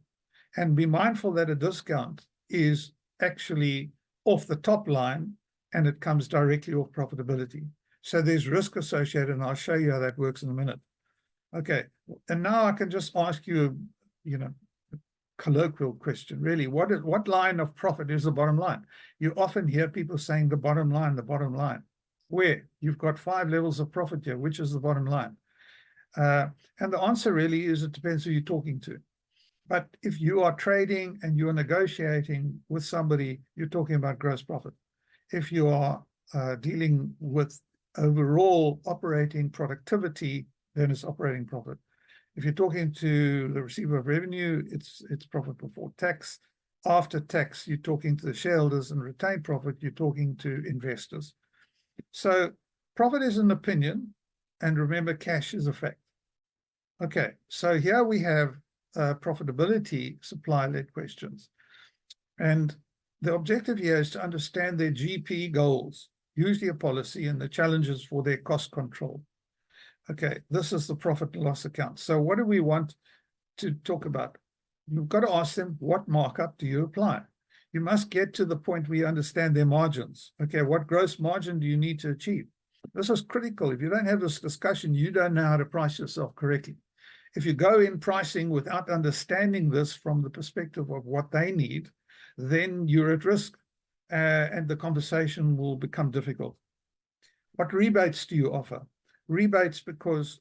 And be mindful that a discount is actually off the top line and it comes directly off profitability. So there's risk associated, and I'll show you how that works in a minute. Okay, and now I can just ask you, a colloquial question, really. What line of profit is the bottom line? You often hear people saying the bottom line, the bottom line. Where? You've got 5 levels of profit here. Which is the bottom line? And the answer really is it depends who you're talking to. But if you are trading and you are negotiating with somebody, you're talking about gross profit. If you are dealing with overall operating productivity, then it's operating profit. If you're talking to the receiver of revenue, it's profit before tax. After tax, you're talking to the shareholders, and retained profit, you're talking to investors. So profit is an opinion, and remember, cash is a fact. Okay, so here we have profitability supply-led questions. And the objective here is to understand their GP goals, usually a policy, and the challenges for their cost control. Okay, this is the profit and loss account. So what do we want to talk about? You've got to ask them, what markup do you apply? You must get to the point where you understand their margins. Okay, what gross margin do you need to achieve? This is critical. If you don't have this discussion, you don't know how to price yourself correctly. If you go in pricing without understanding this from the perspective of what they need, then you're at risk and the conversation will become difficult. What rebates do you offer? Rebates because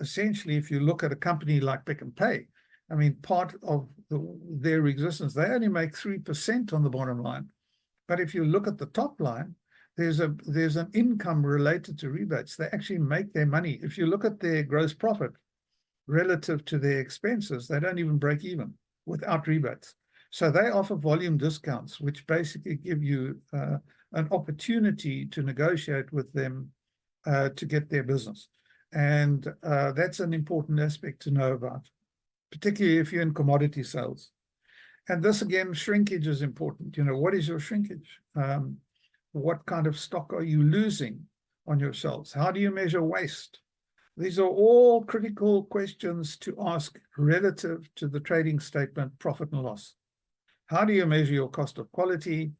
essentially, if you look at a company like Pick n Pay, I mean, part of their existence, they only make 3% on the bottom line. But if you look at the top line, there's an income related to rebates. They actually make their money. If you look at their gross profit relative to their expenses, they don't even break even without rebates. So they offer volume discounts, which basically give you an opportunity to negotiate with them to get their business. And that's an important aspect to know about, particularly if you're in commodity sales. And this, again, shrinkage is important. What is your shrinkage? What kind of stock are you losing on your shelves? How do you measure waste? These are all critical questions to ask relative to the trading statement, profit and loss. How do you measure your cost of quality?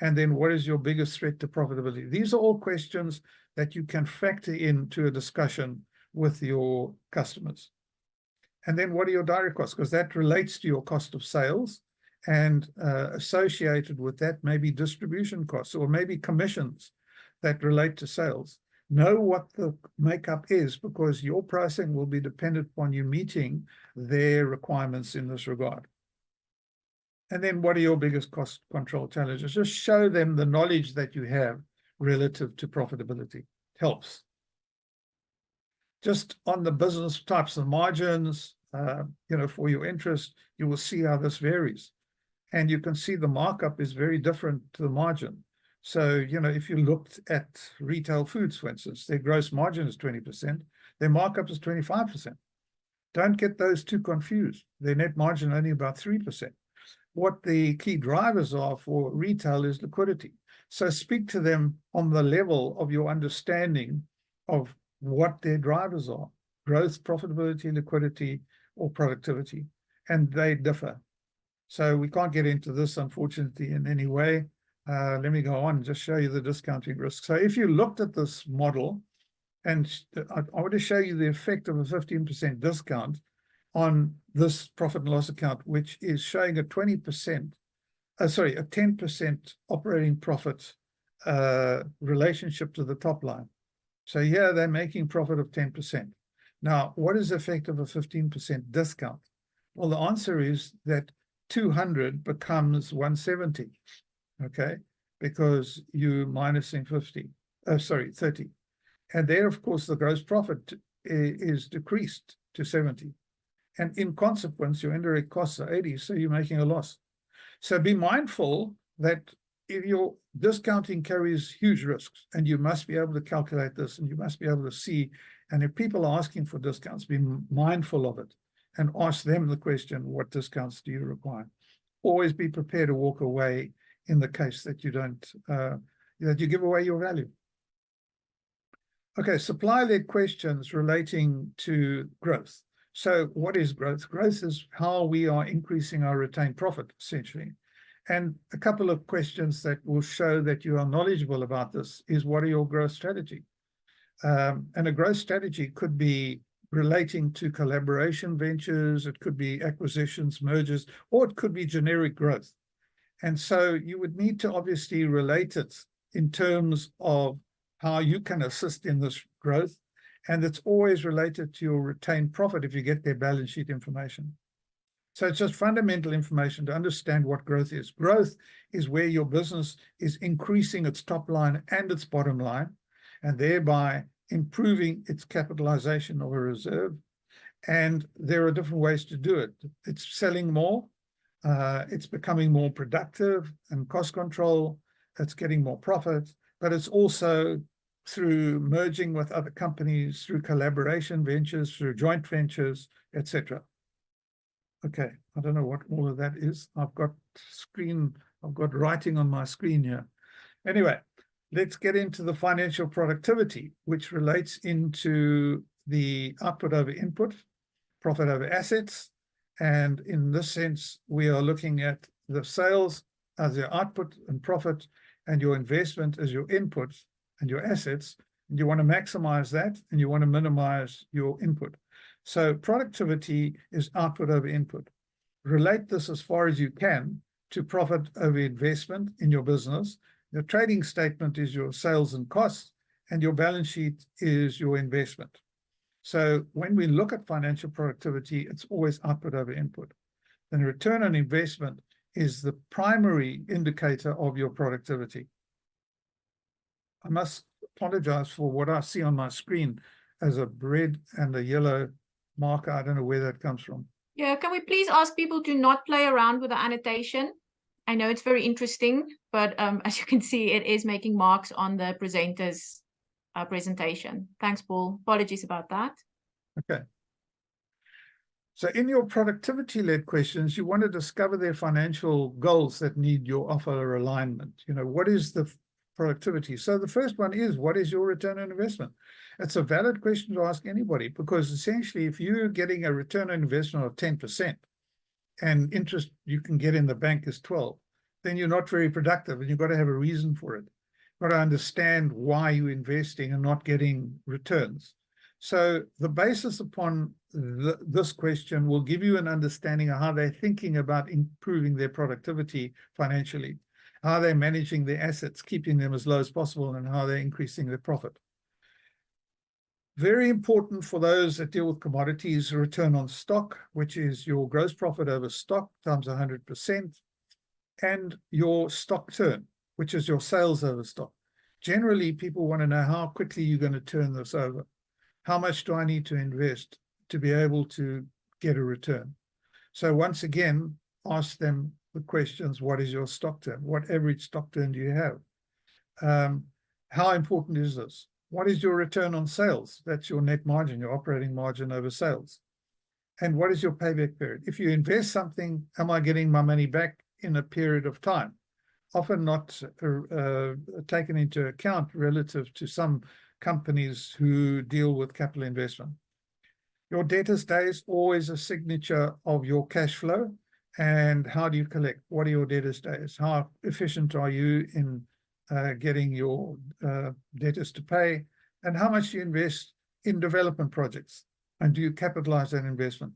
And then what is your biggest threat to profitability? These are all questions that you can factor into a discussion with your customers. And then what are your direct costs? Because that relates to your cost of sales, and associated with that may be distribution costs or maybe commissions that relate to sales. Know what the makeup is, because your pricing will be dependent upon you meeting their requirements in this regard. And then what are your biggest cost control challenges? Just show them the knowledge that you have relative to profitability. Helps. Just on the business types of margins, for your interest, you will see how this varies. And you can see the markup is very different to the margin. So, if you looked at retail foods, for instance, their gross margin is 20%, their markup is 25%. Don't get those two confused. Their net margin only about 3%. What the key drivers are for retail is liquidity. So speak to them on the level of your understanding of what their drivers are: growth, profitability, liquidity, or productivity. And they differ. So we can't get into this, unfortunately, in any way. Let me go on and just show you the discounting risk. So if you looked at this model, and I want to show you the effect of a 15% discount on this profit and loss account, which is showing a 10% operating profit relationship to the top line. So here they're making profit of 10%. Now, what is the effect of a 15% discount? Well, the answer is that 200 becomes 170, okay, because you're minusing 50. sorry, 30. And there, of course, the gross profit is decreased to 70. And in consequence, your indirect costs are 80, so you're making a loss. So be mindful that if your discounting carries huge risks, and you must be able to calculate this, and you must be able to see, and if people are asking for discounts, be mindful of it and ask them the question, what discounts do you require? Always be prepared to walk away in the case that you don't, that you give away your value. Okay, supply-led questions relating to growth. So what is growth? Growth is how we are increasing our retained profit, essentially. And a couple of questions that will show that you are knowledgeable about this is, what are your growth strategy? And a growth strategy could be relating to collaboration ventures, it could be acquisitions, mergers, or it could be generic growth. And so you would need to obviously relate it in terms of how you can assist in this growth. And it's always related to your retained profit if you get their balance sheet information. So it's just fundamental information to understand what growth is. Growth is where your business is increasing its top line and its bottom line, and thereby improving its capitalization of a reserve. And there are different ways to do it. It's selling more, it's becoming more productive and cost control, it's getting more profit, but it's also through merging with other companies, through collaboration ventures, through joint ventures, etc. Okay, I don't know what all of that is. I've got writing on my screen here. Anyway, let's get into the financial productivity, which relates into the output over input, profit over assets. And in this sense, we are looking at the sales as your output and profit, and your investment as your input and your assets. And you want to maximize that, and you want to minimize your input. So productivity is output over input. Relate this as far as you can to profit over investment in your business. The trading statement is your sales and costs, and your balance sheet is your investment. So when we look at financial productivity, it's always output over input. And return on investment is the primary indicator of your productivity. I must apologize for what I see on my screen as a red and a yellow marker. I don't know where that comes from. Yeah, can we please ask people to not play around with the annotation? I know it's very interesting, but as you can see, it is making marks on the presenter's presentation. Thanks, Paul. Apologies about that. Okay. So in your productivity-led questions, you want to discover their financial goals that need your offer alignment. You know, what is the productivity? So the first one is, what is your return on investment? It's a valid question to ask anybody, because essentially, if you're getting a return on investment of 10% and interest you can get in the bank is 12, then you're not very productive, and you've got to have a reason for it. You've got to understand why you're investing and not getting returns. So the basis upon this question will give you an understanding of how they're thinking about improving their productivity financially, how they're managing their assets, keeping them as low as possible, and how they're increasing their profit. Very important for those that deal with commodities, return on stock, which is your gross profit over stock times 100%, and your stock turn, which is your sales over stock. Generally, people want to know how quickly you're going to turn this over. How much do I need to invest to be able to get a return? So once again, ask them the questions, what is your stock turn? What average stock turn do you have? How important is this? What is your return on sales? That's your net margin, your operating margin over sales. And what is your payback period? If you invest something, am I getting my money back in a period of time? Often not taken into account relative to some companies who deal with capital investment. Your debtors days, always a signature of your cash flow. And how do you collect? What are your debtors days? How efficient are you in getting your debtors to pay? And how much do you invest in development projects? And do you capitalize that investment?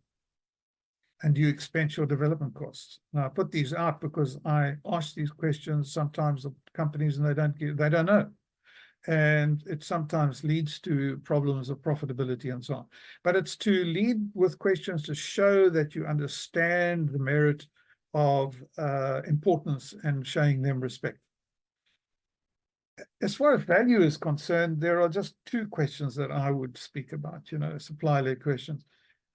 And do you expense your development costs? Now, I put these out because I ask these questions sometimes of companies, and they don't know. And it sometimes leads to problems of profitability and so on. But it's to lead with questions to show that you understand the merit of importance and showing them respect. as far as value is concerned, there are just two questions that I would speak about, supply-led questions.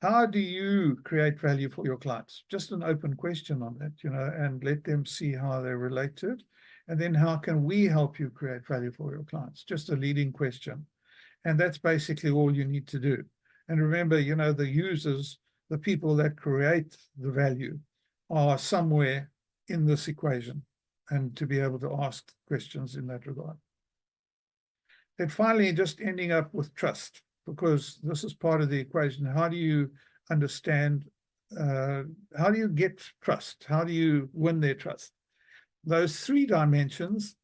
How do you create value for your clients? Just an open question on that, and let them see how they relate to it. And then how can we help you create value for your clients? Just a leading question. And that's basically all you need to do. And remember, the users, the people that create the value, are somewhere in this equation, and to be able to ask questions in that regard. Then finally, just ending up with trust, because this is part of the equation. How do you understand, how do you get trust? How do you win their trust? Those three dimensions,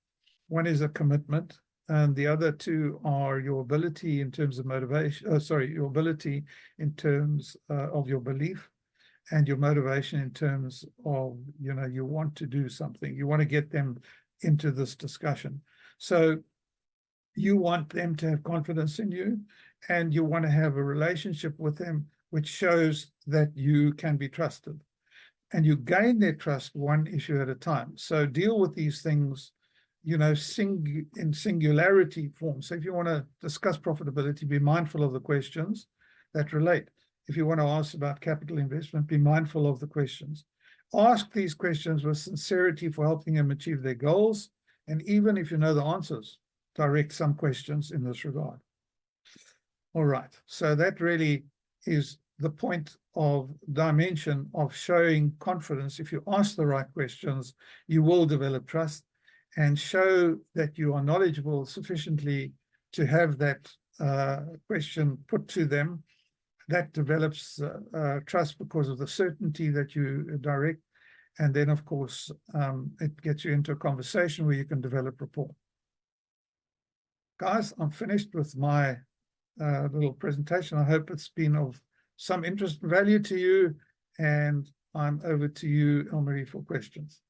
one is a commitment, and the other two are your ability in terms of motivation, your ability in terms of your belief, and your motivation in terms of, you want to do something. You want to get them into this discussion. So you want them to have confidence in you, and you want to have a relationship with them which shows that you can be trusted. And you gain their trust one issue at a time. So deal with these things, in singularity form. So if you want to discuss profitability, be mindful of the questions that relate. If you want to ask about capital investment, be mindful of the questions. Ask these questions with sincerity for helping them achieve their goals. And even if you know the answers, direct some questions in this regard. All right, so that really is the point of dimension of showing confidence. If you ask the right questions, you will develop trust and show that you are knowledgeable sufficiently to have that question put to them. That develops trust because of the certainty that you direct. And then, of course, it gets you into a conversation where you can develop rapport. Guys, I'm finished with my little presentation. I hope it's been of some interest and value to you. And I'm over to you, Elmarie, for questions.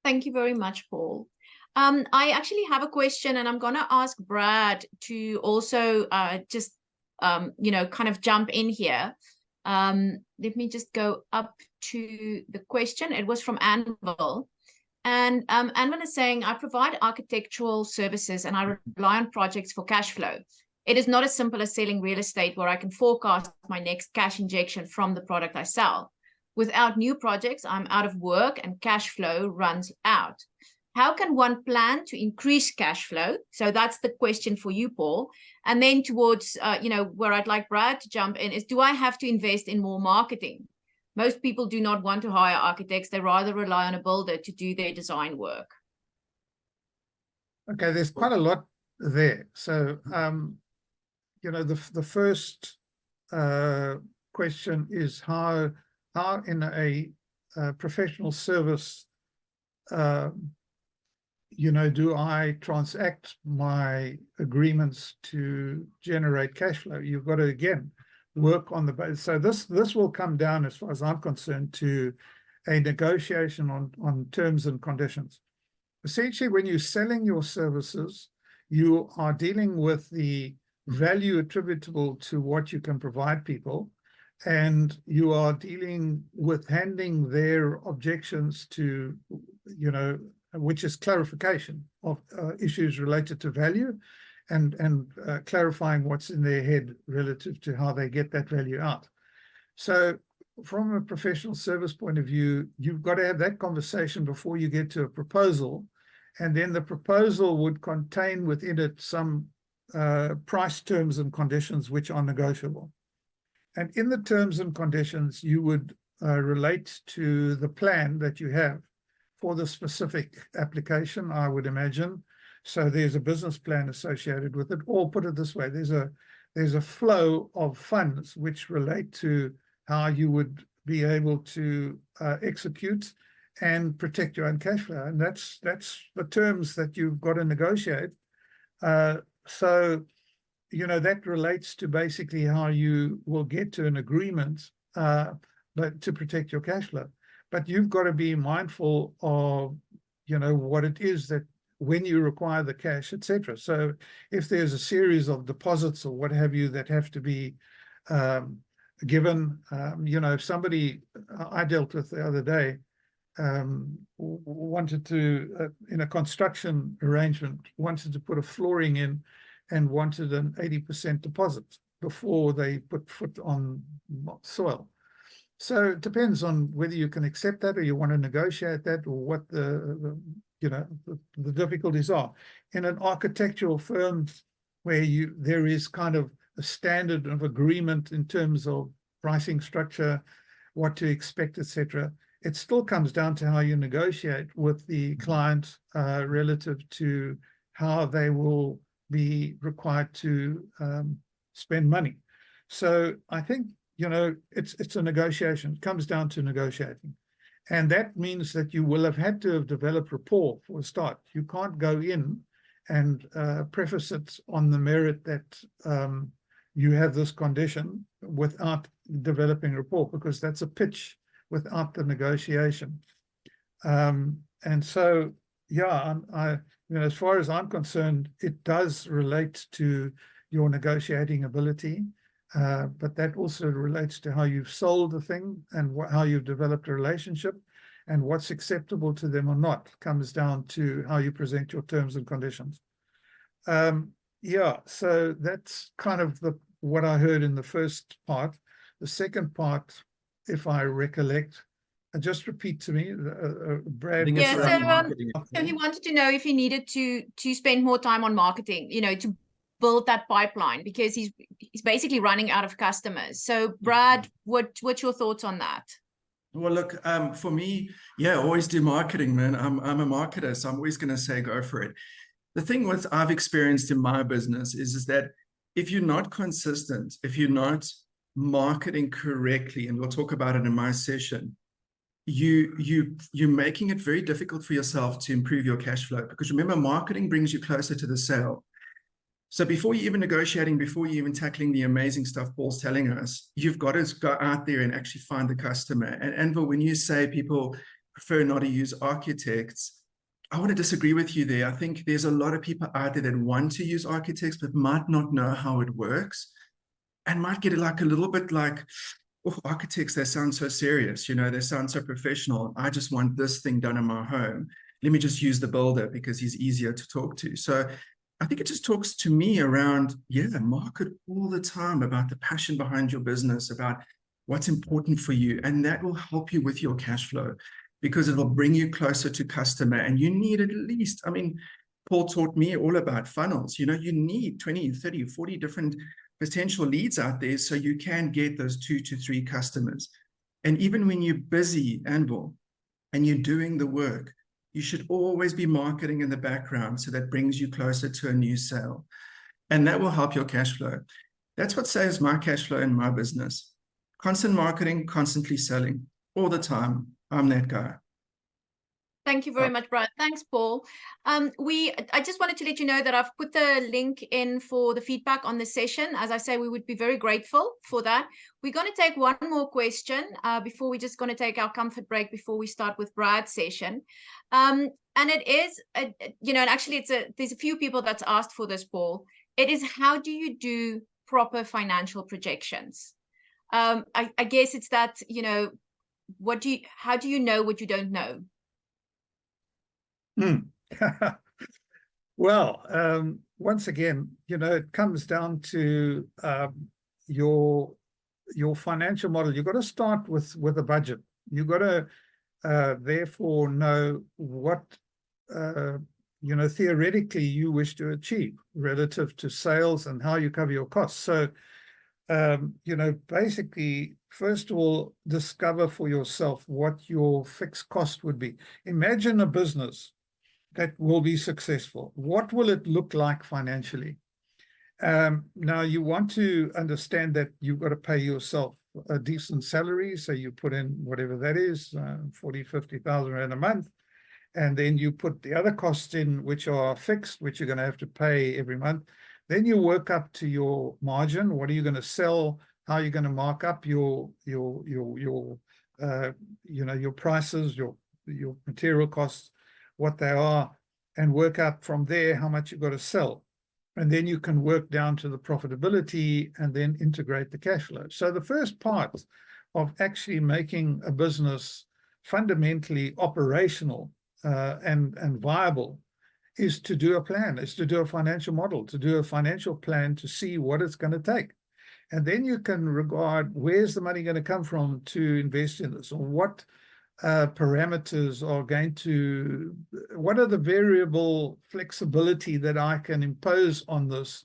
Thank you very much, Paul. I actually have a question, and I'm going to ask Brad to also just, kind of jump in here. Let me just go up to the question. It was from Anvil. And Anvil is saying, I provide architectural services and I rely on projects for cash flow. It is not as simple as selling real estate where I can forecast my next cash injection from the product I sell. Without new projects, I'm out of work and cash flow runs out. How can one plan to increase cash flow? So that's the question for you, Paul. And then towards, where I'd like Brad to jump in is, do I have to invest in more marketing? Most people do not want to hire architects. They rather rely on a builder to do their design work. Okay, there's quite a lot there. So, the first question is how in a professional service, do I transact my agreements to generate cash flow? You've got to, again, work on the base. So this will come down, as far as I'm concerned, to a negotiation on terms and conditions. Essentially, when you're selling your services, you are dealing with the value attributable to what you can provide people, and you are dealing with handing their objections to, which is clarification of issues related to value, and clarifying what's in their head relative to how they get that value out. So from a professional service point of view, you've got to have that conversation before you get to a proposal. And then the proposal would contain within it some price terms and conditions which are negotiable. And in the terms and conditions, you would relate to the plan that you have for the specific application, I would imagine. So there's a business plan associated with it, or put it this way, there's a flow of funds which relate to how you would be able to execute and protect your own cash flow. And that's the terms that you've got to negotiate. So, that relates to basically how you will get to an agreement, but to protect your cash flow. But you've got to be mindful of, what it is that when you require the cash, etc. So if there's a series of deposits or what have you that have to be given, if somebody I dealt with the other day, wanted to, in a construction arrangement, wanted to put a flooring in and wanted an 80% deposit before they put foot on soil. So it depends on whether you can accept that or you want to negotiate that, or what the difficulties are. In an architectural firm where there is kind of a standard of agreement in terms of pricing structure, what to expect, etc., it still comes down to how you negotiate with the client relative to how they will be required to spend money. So I think, it's a negotiation. It comes down to negotiating. And that means that you will have had to have developed rapport for a start. You can't go in and preface it on the merit that you have this condition without developing rapport, because that's a pitch without the negotiation. And so, yeah, as far as I'm concerned, it does relate to your negotiating ability. But that also relates to how you've sold the thing and how you've developed a relationship, and what's acceptable to them or not comes down to how you present your terms and conditions. Yeah, so that's kind of what I heard in the first part. The second part, if I recollect, just repeat to me, Brad. Yeah, so he wanted to know if he needed to spend more time on marketing, to build that pipeline, because he's basically running out of customers. So Brad, what's your thoughts on that? Well, look, for me, yeah, always do marketing, man. I'm a marketer, so I'm always going to say go for it. The thing what I've experienced in my business is that if you're not consistent, if you're not marketing correctly, and we'll talk about it in my session, you're making it very difficult for yourself to improve your cash flow, because remember, marketing brings you closer to the sale. So before you're even negotiating, before you're even tackling the amazing stuff Paul's telling us, you've got to go out there and actually find the customer. And Anvil, when you say people prefer not to use architects, I want to disagree with you there. I think there's a lot of people out there that want to use architects, but might not know how it works, and might get it like a little bit like, oh, architects, they sound so serious, they sound so professional. I just want this thing done in my home. Let me just use the builder because he's easier to talk to. So I think it just talks to me around, market all the time about the passion behind your business, about what's important for you. And that will help you with your cash flow, because it will bring you closer to customer. And you need at least, Paul taught me all about funnels. You need 20, 30, 40 different potential leads out there so you can get those 2 to 3 customers. And even when you're busy, Anvil, and you're doing the work, you should always be marketing in the background, so that brings you closer to a new sale. And that will help your cash flow. That's what saves my cash flow in my business. Constant marketing, constantly selling, all the time. I'm that guy. Thank you very much, Brad. Thanks, Paul. I just wanted to let you know that I've put the link in for the feedback on the session. As I say, we would be very grateful for that. We're going to take one more question before we're just going to take our comfort break before we start with Brad's session. And it is, and actually there's a few people that's asked for this, Paul. It is, how do you do proper financial projections? I guess it's that, how do you know what you don't know? Well, once again, it comes down to your financial model. You've got to start with a budget. You've got to therefore know what theoretically you wish to achieve relative to sales and how you cover your costs. So basically, first of all, discover for yourself what your fixed cost would be. Imagine a business that will be successful. What will it look like financially? Now, you want to understand that you've got to pay yourself a decent salary. So you put in whatever that is, 40, 50,000 Rand a month. And then you put the other costs in, which are fixed, which you're going to have to pay every month. Then you work up to your margin. What are you going to sell? How are you going to mark up your prices, your material costs, what they are, and work out from there how much you've got to sell. And then you can work down to the profitability and then integrate the cash flow. So the first part of actually making a business fundamentally operational and viable is to do a plan, is to do a financial model, to do a financial plan to see what it's going to take. And then you can regard where's the money going to come from to invest in this, or what parameters are going to, what are the variable flexibility that I can impose on this?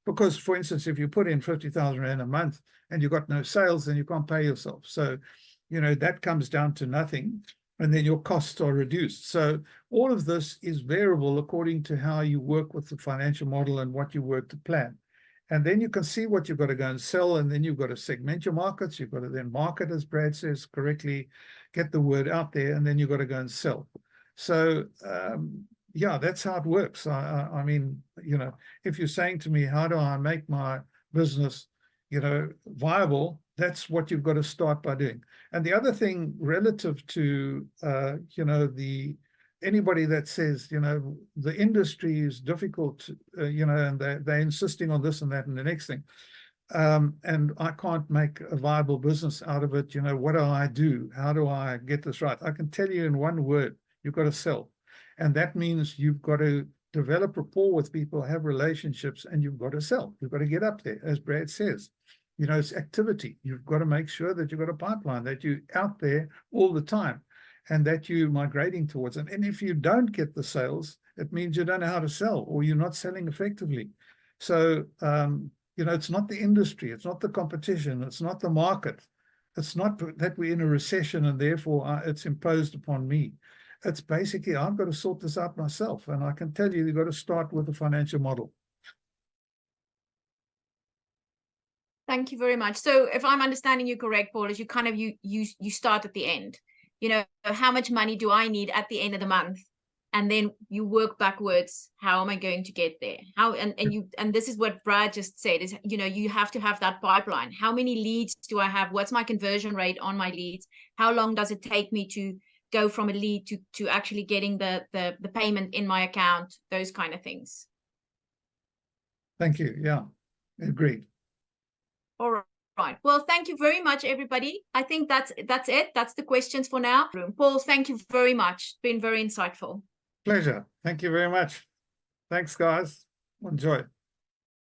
Because, for instance, if you put in 50,000 Rand a month and you've got no sales, then you can't pay yourself. So, you know, that comes down to nothing, and then your costs are reduced. So all of this is variable according to how you work with the financial model and what you work to plan. And then you can see what you've got to go and sell, and then you've got to segment your markets. You've got to then market, as Brad says, correctly, get the word out there, and then you've got to go and sell. So, yeah, that's how it works. I mean, you know, if you're saying to me, how do I make my business, you know, viable, that's what you've got to start by doing. And the other thing relative to, you know, anybody that says, you know, the industry is difficult, you know, and they're insisting on this and that and the next thing, and I can't make a viable business out of it, you know, what do I do? How do I get this right? I can tell you in one word, you've got to sell. And that means you've got to develop rapport with people, have relationships, and you've got to sell. You've got to get up there, as Brad says. You know, it's activity. You've got to make sure that you've got a pipeline, that you're out there all the time, and that you're migrating towards it. And if you don't get the sales, it means you don't know how to sell, or you're not selling effectively. So, you know, it's not the industry, it's not the competition, it's not the market. It's not that we're in a recession and therefore it's imposed upon me. It's basically, I've got to sort this out myself. And I can tell you, you've got to start with a financial model. Thank you very much. So if I'm understanding you correct, Paul, is you kind of, you start at the end. You know, how much money do I need at the end of the month? And then you work backwards. How am I going to get there? And this is what Brad just said is, you know, you have to have that pipeline. How many leads do I have? What's my conversion rate on my leads? How long does it take me to go from a lead to actually getting the payment in my account? Those kind of things. Thank you. Yeah, agreed. All right. Well, thank you very much, everybody. I think that's it. That's the questions for now. Paul, thank you very much. It's been very insightful. Pleasure. Thank you very much. Thanks, guys. Enjoy.